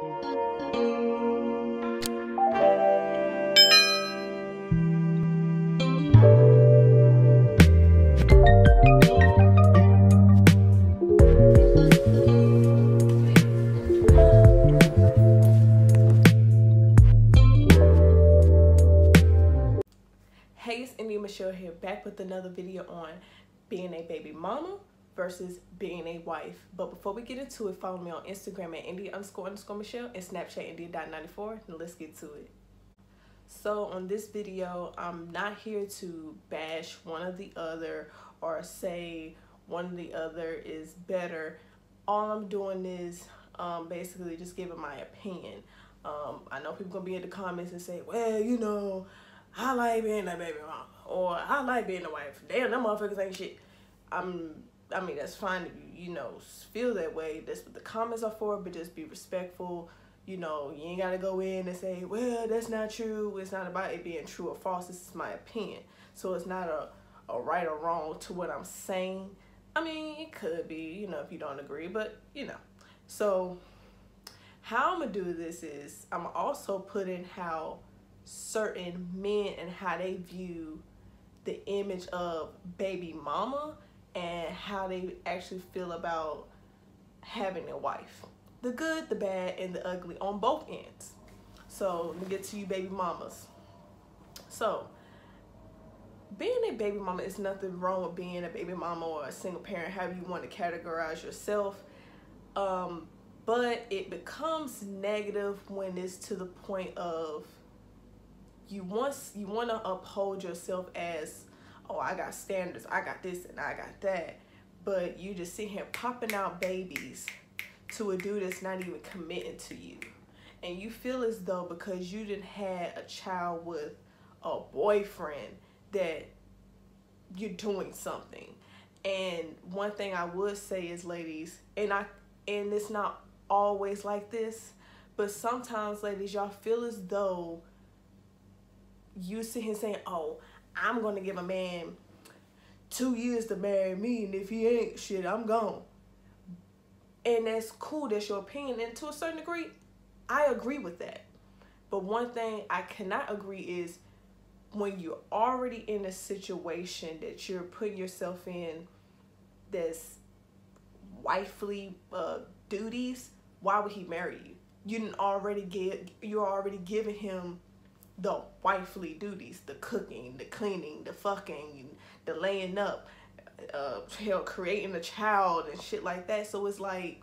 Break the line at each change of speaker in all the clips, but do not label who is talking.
Hey, it's Michelle here, back with another video on being a baby mama versus being a wife. But before we get into it, follow me on Instagram at India__Michelle and Snapchat India.94, and let's get to it. So on this video, I'm not here to bash one or the other or say one or the other is better. All I'm doing is basically just giving my opinion. I know people gonna be in the comments and say, well, you know, I like being a baby mama, or I like being a wife. Damn, them motherfuckers ain't shit. I mean, that's fine if you know, feel that way. That's what the comments are for, but just be respectful. You know, you ain't gotta go in and say, well, that's not true. It's not about it being true or false. This is my opinion. So it's not a right or wrong to what I'm saying. I mean, it could be, you know, if you don't agree, but, you know. So how I'm gonna do this is I'm also put in how certain men and how they view the image of baby mama and how they actually feel about having a wife. The good, the bad, and the ugly on both ends. So let me get to you baby mamas. So being a baby mama is nothing wrong with being a baby mama or a single parent, however you want to categorize yourself. But it becomes negative when it's to the point of you want to uphold yourself as, oh, I got standards, I got this and I got that, but you just sit here popping out babies to a dude that's not even committing to you, and you feel as though because you didn't have a child with a boyfriend that you're doing something. And one thing I would say is, ladies, and it's not always like this, but sometimes, ladies, y'all feel as though you sit here saying, oh, I'm gonna give a man 2 years to marry me, and if he ain't shit, I'm gone. And that's cool, that's your opinion, and to a certain degree, I agree with that. But one thing I cannot agree is when you're already in a situation that you're putting yourself in that's wifely duties, why would he marry you? You're already giving him the wifely duties, the cooking, the cleaning, the fucking, the laying up, hell, creating a child and shit like that. So it's like,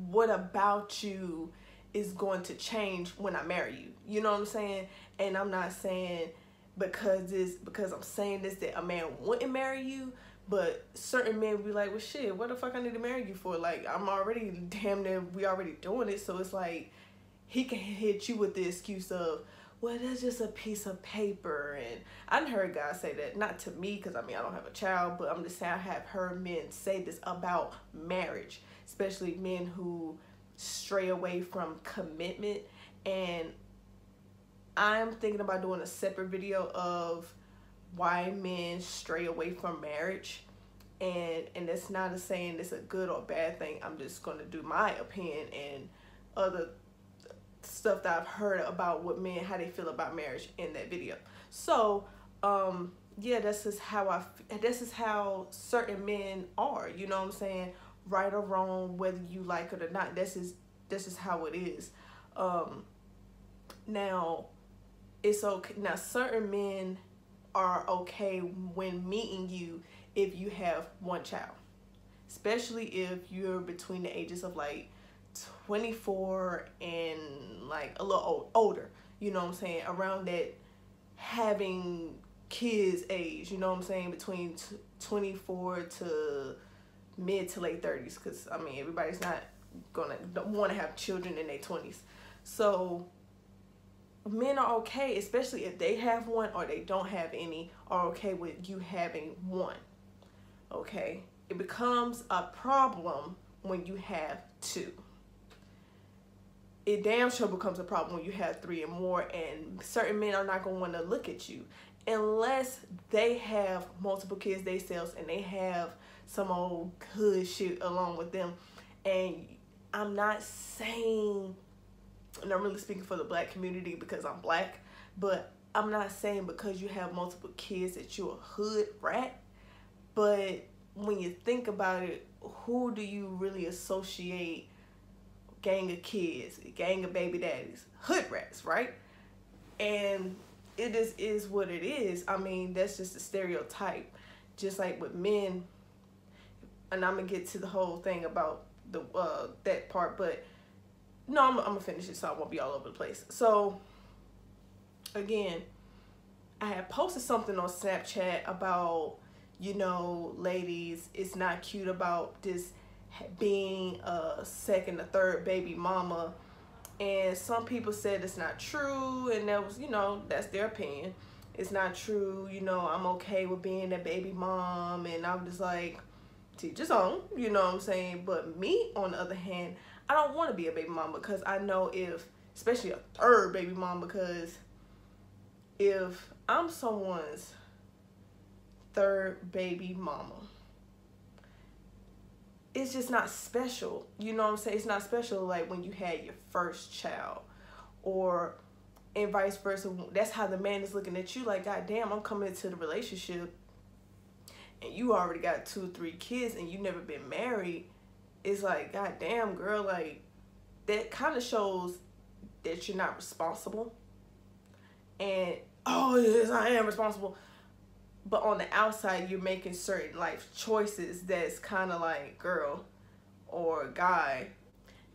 what about you is going to change when I marry you? You know what I'm saying? And I'm not saying because I'm saying this that a man wouldn't marry you, but certain men be like, well, shit, what the fuck I need to marry you for? Like, I'm already damn near, we already doing it. So it's like, he can hit you with the excuse of, well, that's just a piece of paper. And I've heard guys say that, not to me, because I mean, I don't have a child, but I'm just saying I have heard men say this about marriage, especially men who stray away from commitment. And I'm thinking about doing a separate video of why men stray away from marriage. And that's not a saying it's a good or bad thing. I'm just going to do my opinion and other stuff that I've heard about what men, how they feel about marriage in that video. So yeah, this is how certain men are, you know what I'm saying, right or wrong, whether you like it or not. This is how it is. Now it's okay. Now certain men are okay when meeting you if you have one child, especially if you're between the ages of like 24 and like a little older, you know what I'm saying, around that having kids age, you know what I'm saying, between 24 to mid to late 30s, because I mean, everybody's not gonna want to have children in their 20s. So men are okay, especially if they have one or they don't have any, are okay with you having one. Okay, it becomes a problem when you have two. It damn sure becomes a problem when you have three or more, and certain men are not going to want to look at you unless they have multiple kids themselves and they have some old hood shit along with them. And I'm not saying, and I'm really speaking for the black community because I'm black, but I'm not saying because you have multiple kids that you're a hood rat. But when you think about it, who do you really associate gang of kids, gang of baby daddies? Hood rats, right? And it is what it is. I mean, that's just a stereotype. Just like with men, and I'm gonna get to the whole thing about the that part, but no, I'm gonna finish it so I won't be all over the place. So again, I had posted something on Snapchat about, you know, ladies, it's not cute about this being a second or third baby mama, and some people said it's not true, and that was, you know, that's their opinion. It's not true, you know, I'm okay with being a baby mom, and I'm just like, teach his own, you know what I'm saying? But me, on the other hand, I don't want to be a baby mom, because I know if, especially a third baby mom, because if I'm someone's third baby mama, it's just not special, you know what I'm saying? It's not special like when you had your first child, or and vice versa. That's how the man is looking at you, like, God damn, I'm coming into the relationship and you already got 2 or 3 kids and you never been married. It's like, God damn, girl, like, that kind of shows that you're not responsible. And, oh yes, I am responsible. But on the outside, you're making certain life choices that's kind of like, girl or guy,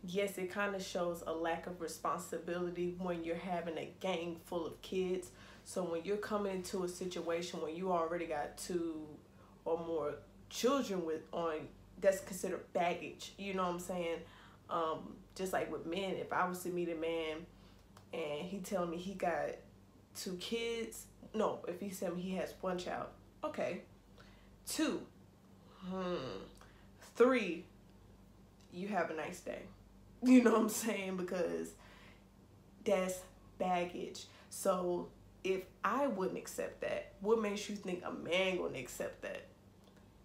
yes, it kind of shows a lack of responsibility when you're having a gang full of kids. So when you're coming into a situation where you already got 2 or more children that's considered baggage, you know what I'm saying? Just like with men, if I was to meet a man and he tell me he got 2 kids, no, if he said he has 1 child, okay, 2, 3, you have a nice day. You know what I'm saying? Because that's baggage. So if I wouldn't accept that, what makes you think a man gonna accept that?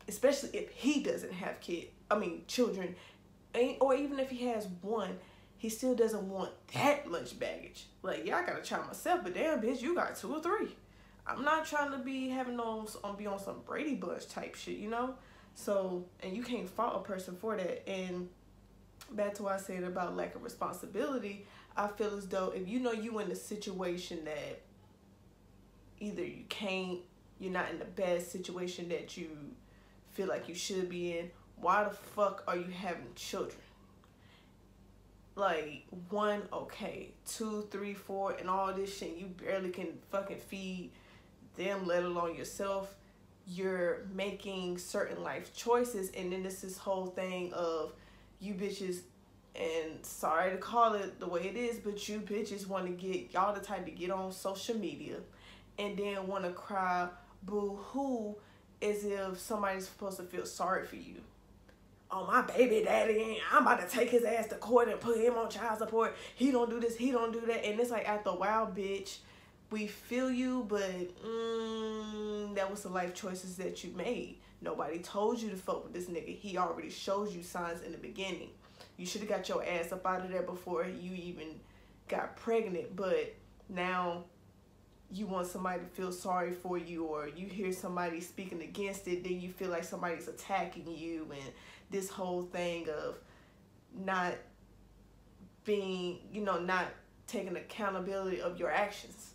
Especially if he doesn't have children, or even if he has 1, he still doesn't want that much baggage. Like, yeah, I got a child myself, but damn, bitch, you got 2 or 3. I'm not trying to be having be on some Brady Bunch type shit, you know? So, and you can't fault a person for that. And back to what I said about lack of responsibility, I feel as though if you know you in a situation that either you're not in the best situation that you feel like you should be in, why the fuck are you having children? Like, 1, okay, 2, 3, 4, and all this shit, you barely can fucking feed them, let alone yourself. You're making certain life choices, and then this whole thing of you bitches, and sorry to call it the way it is, but you bitches want to get, y'all the type to get on social media and then want to cry boo-hoo as if somebody's supposed to feel sorry for you. Oh, my baby daddy, I'm about to take his ass to court and put him on child support. He don't do this, he don't do that. And it's like, after a while, bitch, we feel you, but that was the life choices that you made. Nobody told you to fuck with this nigga. He already showed you signs in the beginning. You should have got your ass up out of there before you even got pregnant. But now you want somebody to feel sorry for you, or you hear somebody speaking against it, then you feel like somebody's attacking you, and this whole thing of not being, not taking accountability of your actions.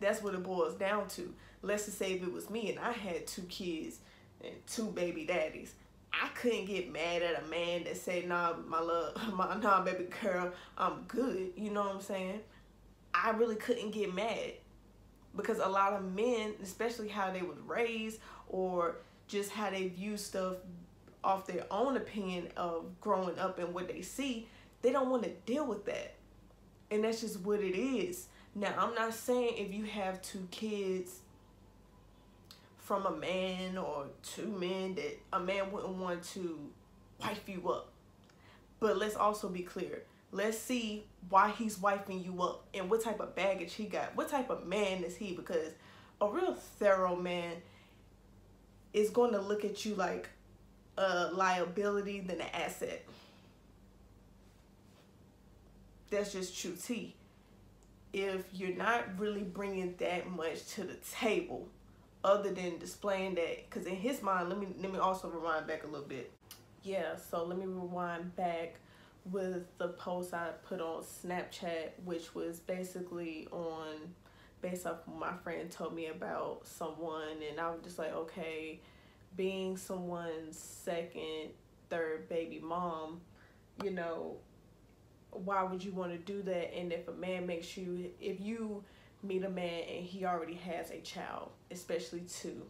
That's what it boils down to. Let's just say if it was me and I had 2 kids and 2 baby daddies, I couldn't get mad at a man that said, nah, nah, baby girl, I'm good. You know what I'm saying? I really couldn't get mad, because a lot of men, especially how they was raised or just how they view stuff off their own opinion of growing up and what they see, they don't want to deal with that. And that's just what it is. Now, I'm not saying if you have 2 kids from a man or 2 men that a man wouldn't want to wife you up. But let's also be clear. Let's see why he's wifing you up and what type of baggage he got. What type of man is he? Because a real thorough man is going to look at you like a liability than an asset. that's just true tea. If you're not really bringing that much to the table, other than displaying that, because in his mind, let me also rewind back a little bit. Yeah, so let me rewind back with the post I put on Snapchat, which was basically based off what my friend told me about someone, and I was just like, okay, being someone's second, third baby mom, you know, why would you want to do that? And if a man makes you, if you meet a man and he already has a child, especially two,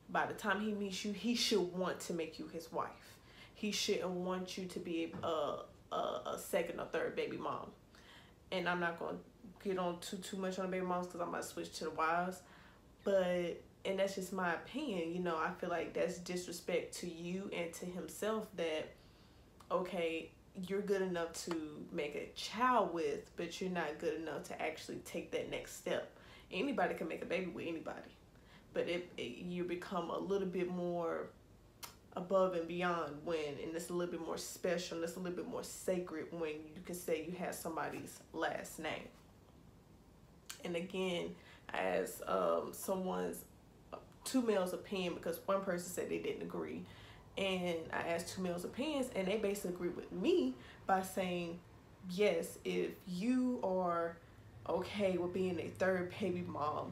by the time he meets you, he should want to make you his wife. He shouldn't want you to be a second or third baby mom. And I'm not going to get on too much on the baby moms because I might switch to the wives. But, and that's just my opinion, you know, I feel like that's disrespect to you and to himself that, okay, you're good enough to make a child with, but you're not good enough to actually take that next step. Anybody can make a baby with anybody, but you become a little bit more above and beyond and it's a little bit more special, and it's a little bit more sacred when you can say you have somebody's last name. And again, as someone's two males' opinion, because one person said they didn't agree, and I asked two males' opinions, and they basically agreed with me by saying, yes, if you are okay with being a third baby mom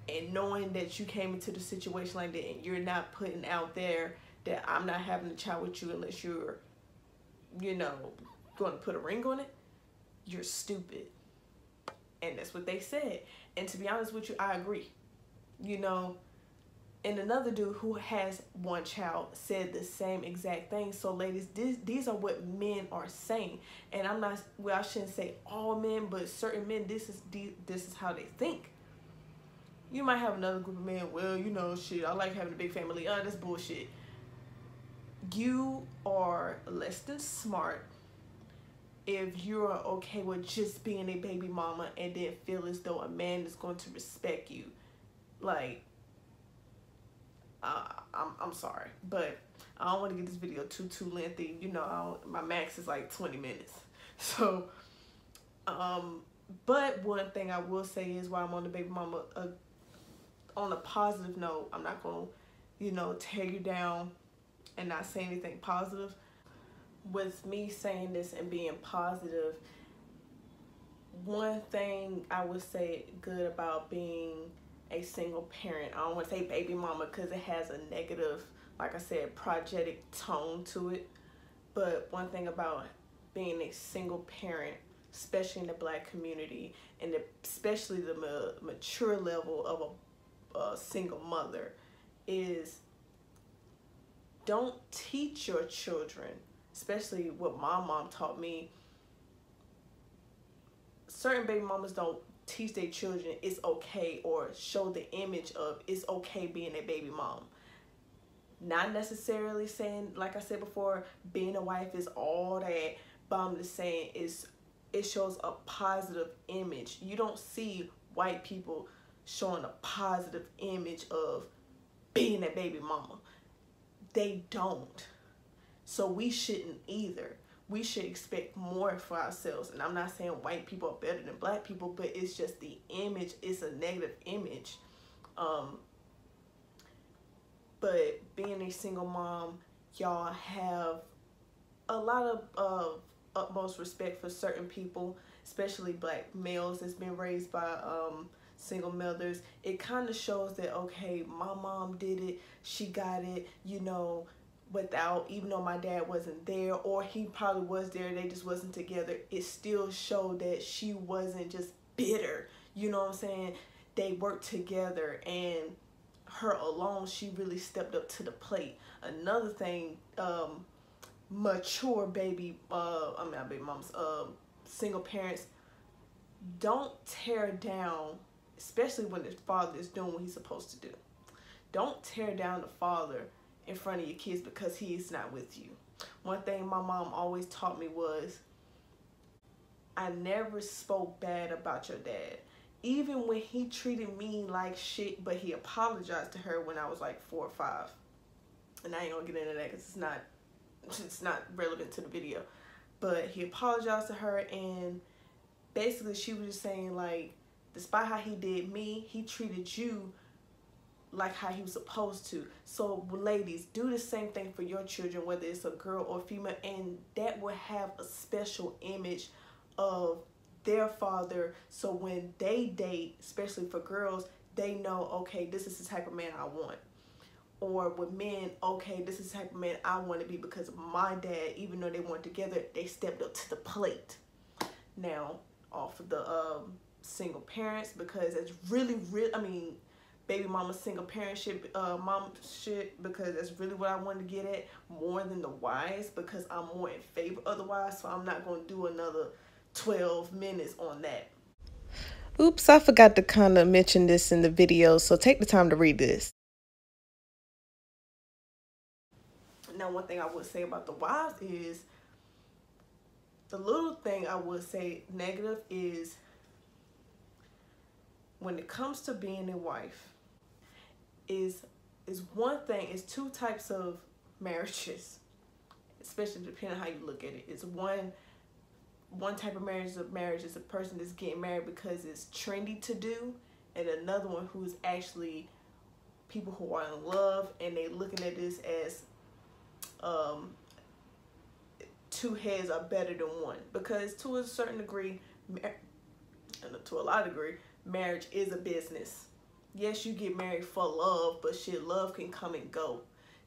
and knowing that you came into the situation like that, and you're not putting out there that I'm not having a child with you unless you're, you know, going to put a ring on it, you're stupid. And that's what they said. And to be honest with you, I agree. You know, and another dude who has one child said the same exact thing. So ladies, these are what men are saying. And I'm not, well, I shouldn't say all men, but certain men, this is how they think. You might have another group of men, well, you know, shit, I like having a big family. That's bullshit. You are less than smart if you're okay with just being a baby mama and then feel as though a man is going to respect you. Like, I'm sorry, but I don't want to get this video too lengthy. You know, my max is like 20 minutes. So, but one thing I will say is, while I'm on the baby mama, on a positive note, I'm not going to, you know, tear you down and not say anything positive. With me saying this and being positive, one thing I would say good about being a single parent, I don't want to say baby mama because it has a negative, like I said, projected tone to it, but one thing about being a single parent, especially in the Black community, and especially the mature level of a single mother, is don't teach your children, especially what my mom taught me. Certain baby mamas don't teach their children it's okay, or show the image of it's okay being a baby mom. Not necessarily saying, like I said before, being a wife is all that, but I'm just saying it shows a positive image. You don't see white people showing a positive image of being a baby mama. They don't. So we shouldn't either. We should expect more for ourselves. And I'm not saying white people are better than Black people, but it's just the image. It's a negative image. But being a single mom, y'all have a lot of utmost respect for certain people, especially Black males that's been raised by single mothers. It kind of shows that, okay, my mom did it, she got it, you know, without, even though my dad wasn't there, or he probably was there, they just wasn't together, it still showed that she wasn't just bitter, you know what I'm saying? They worked together, and her alone, she really stepped up to the plate. Another thing, mature baby, not baby moms, single parents, don't tear down, especially when the father is doing what he's supposed to do. Don't tear down the father in front of your kids because he's not with you. One thing my mom always taught me was, I never spoke bad about your dad. Even when he treated me like shit, but he apologized to her when I was like 4 or 5. And I ain't gonna get into that because it's not relevant to the video. But he apologized to her, and basically she was just saying, like, despite how he did me, he treated you like how he was supposed to. So ladies, do the same thing for your children, whether it's a girl or female, and that will have a special image of their father. So when they date, especially for girls, they know, okay, this is the type of man I want. Or with men, okay, this is the type of man I want to be, because my dad, even though they weren't together, they stepped up to the plate. Now, off of the single parents, because it's really, I mean, baby mama single parentship, mom shit, because that's really what I wanted to get at, more than the wives, because I'm more in favor of the wives, so I'm not going to do another 12 minutes on that. Oops, I forgot to kind of mention this in the video, so take the time to read this. Now, one thing I would say about the wives is, the little thing I would say negative is, when it comes to being a wife, is one thing, is two types of marriages, especially depending on how you look at it. It's one type of marriage is a person that's getting married because it's trendy to do, and another one who's actually people who are in love, and they looking at this as two heads are better than one, because to a certain degree, to a lot of degree, marriage is a business. Yes, you get married for love, but shit, love can come and go.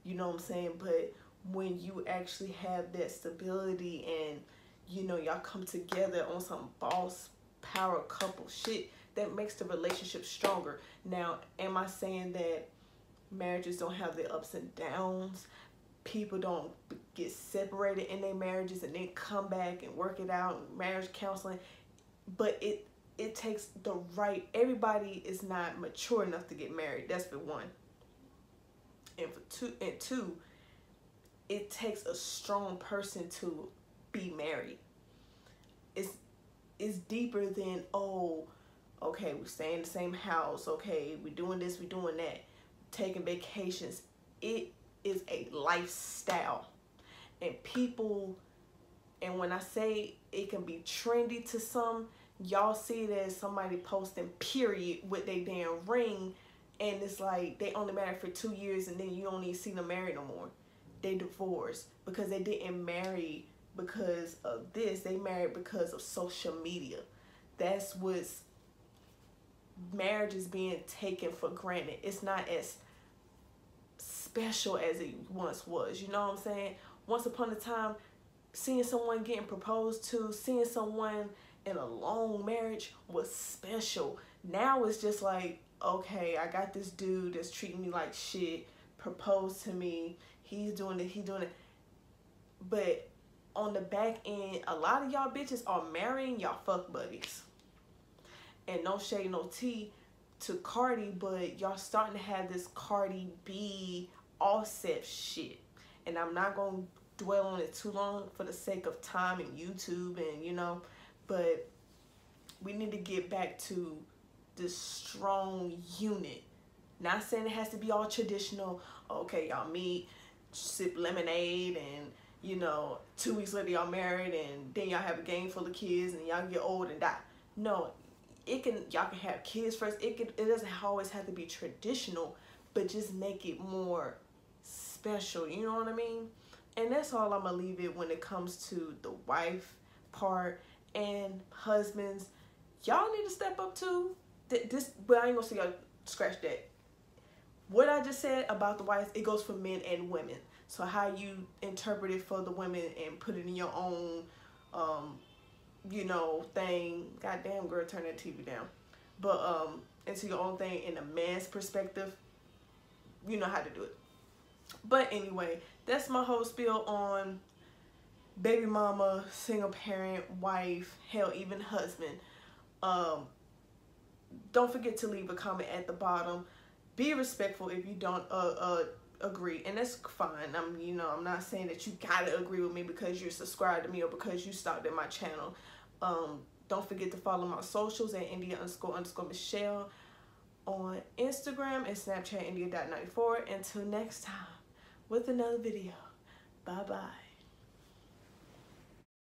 You know what I'm saying? But when you actually have that stability, and you know, y'all come together on some boss power couple shit, that makes the relationship stronger. Now, am I saying that marriages don't have their ups and downs? People don't get separated in their marriages and then come back and work it out, marriage counseling. But it takes the right, everybody is not mature enough to get married. That's for one. And for two, it takes a strong person to be married. It's deeper than, oh, okay, we stay in the same house, okay, we doing this, we doing that, taking vacations. It is a lifestyle. And people, and when I say it can be trendy to some, y'all see it as somebody posting period with their damn ring, and it's like they only married for 2 years, and then you don't even see them married no more. They divorced because they didn't marry because of this. They married because of social media. That's what's, marriage is being taken for granted. It's not as special as it once was. You know what I'm saying? Once upon a time, seeing someone getting proposed to, seeing someone in a long marriage was special. Now it's just like, okay, I got this dude that's treating me like shit, proposed to me, he's doing it, he's doing it. But on the back end, a lot of y'all bitches are marrying y'all fuck buddies. And no shade, no tea to Cardi, but y'all starting to have this Cardi B Offset shit. And I'm not going to dwell on it too long for the sake of time and YouTube and, you know, but we need to get back to this strong unit. Not saying it has to be all traditional. Okay, y'all meet, sip lemonade, and, you know, 2 weeks later y'all married, and then y'all have a gang full of kids, and y'all get old and die. No, y'all can have kids first. It doesn't always have to be traditional, but just make it more special. You know what I mean? And that's all I'm gonna leave it when it comes to the wife part. And husbands, y'all need to step up too. But I ain't gonna say y'all scratch that. What I just said about the wife, it goes for men and women. So how you interpret it for the women and put it in your own you know, thing. Goddamn, girl, turn that TV down. But into your own thing in a man's perspective, you know how to do it. But anyway, that's my whole spiel on baby mama, single parent, wife, hell, even husband. Don't forget to leave a comment at the bottom. Be respectful if you don't agree, and that's fine. I'm not saying that you gotta agree with me because you're subscribed to me or because you stopped at my channel. Don't forget to follow my socials at India__Michelle on Instagram and Snapchat India.94. Until next time with another video. Bye bye.